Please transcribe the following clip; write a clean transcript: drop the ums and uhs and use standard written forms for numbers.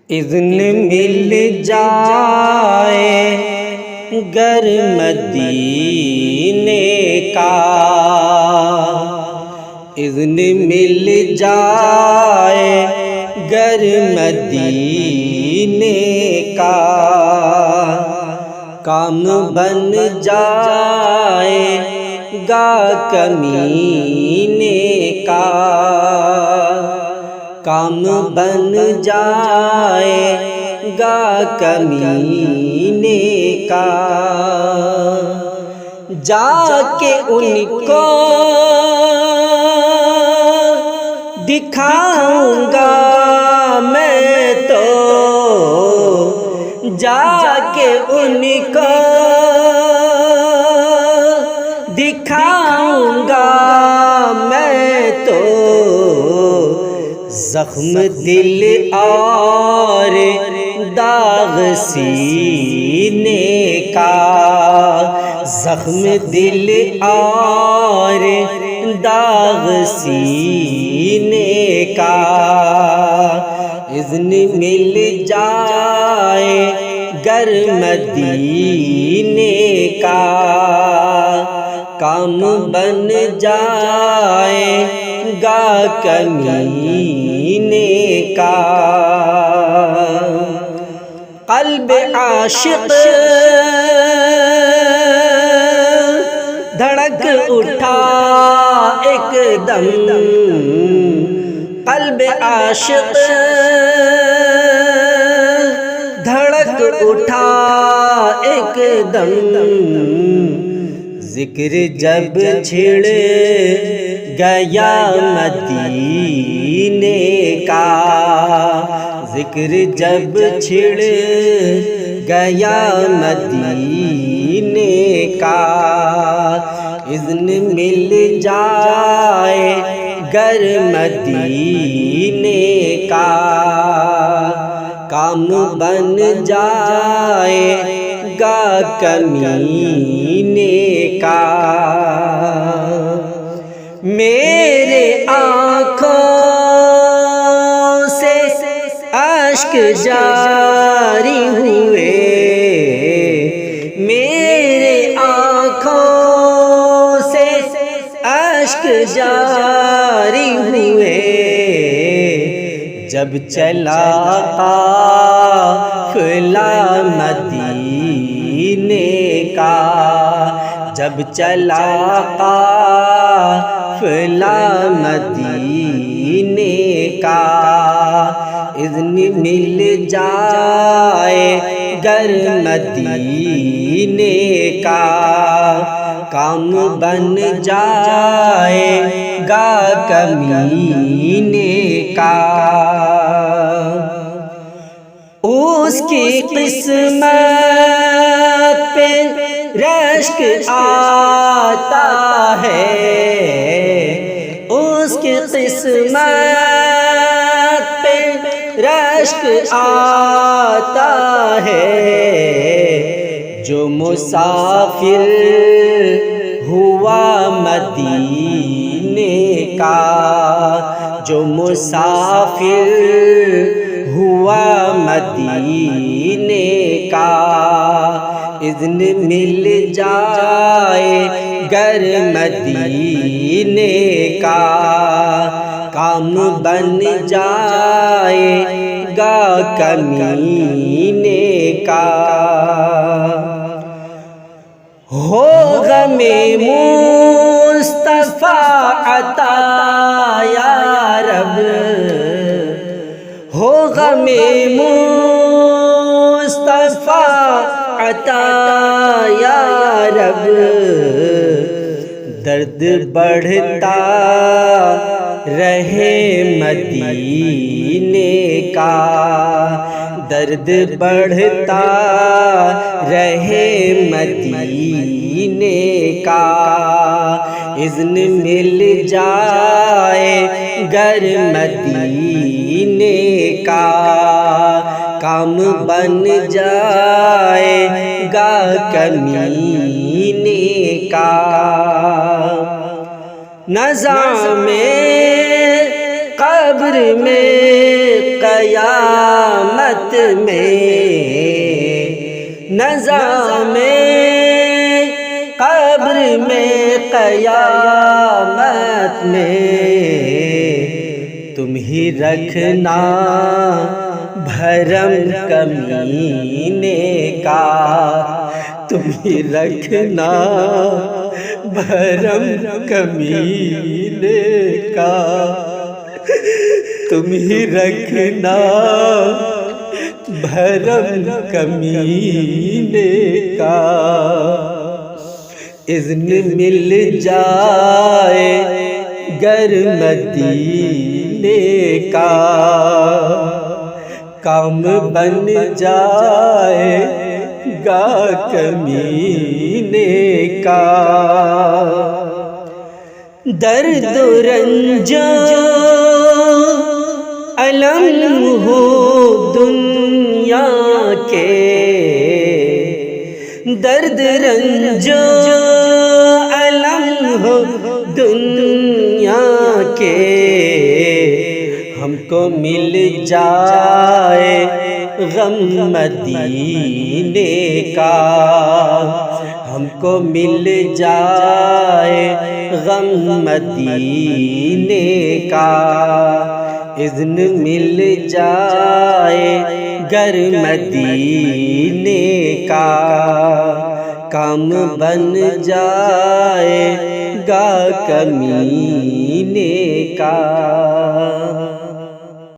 اذن مل جائے گر مدینے کا، اذن مل جائے گر مدینے کا، کام بن جائے گا کمینے کا، کام بن جائے گا کمینے کا، جا کے ان کو دکھاؤں گا میں تو، جا کے ان کو دکھاؤں گا میں تو، زخم دل اور داغ سینے کا، زخم دل اور داغ سینے کا، اذن مل جائے گر مدینے کا، کام بن جائے گا کمینے کا، قلب عاشق دھڑک اٹھا ایک دم، قلب عاشق دھڑک اٹھا ایک دم، ذکر جب چھڑ گیا مدینے کا، ذکر جب چھڑ گیا مدینے کا، اذن مل جائے گر مدینے کا، کام بن جائے گا کمینے کا، میرے آنکھوں سے اشک جاری ہوئے، میرے آنکھوں سے اشک جاری ہوئے، جب چلا قافلہ مدینے کا، جب چلا قافلہ مدینے کا، اذن مل جائے گر مدینے کا، کام بن جائے گا کمینے کا، اس کی قسمت پہ رشک آتا ہے، اس کی قسمت پہ رشک آتا ہے، جو مسافر ہوا مدینے کا، جو مسافر ہوا مدینے کا، اذن مل جائے گر مدینے کا، کام بن جائے گا کمینے کا، ہو غم مصطفیٰ عطا یا رب، ہو غم مصطفیٰ عطا یا رب، درد بڑھتا رہے مدینے کا، درد بڑھتا رہے مدینے کا، اذن مل جائے گر مدینے کا، کام بن جائے گا کمینے کا، نظام قبر میں قیامت میں نظام قبر میں قیامت میں تم ہی رکھنا بھرم کمینے کا، تم ہی رکھنا بھرم کمینے کا، تم ہی رکھنا بھرم کمینے کا۔ اذن مل جائے گر مدینے کا، کام بن جائے گا کمینے کا۔ درد و رنج الم ہو دنیا کے، درد رنج الم ہو دنیا کے، ہم کو مل جائے غم مدینے کا، ہم کو مل جائے غم مدینے کا۔ اذن مل جائے گر مدینے کا، کام بن جائے گا کمینے کا۔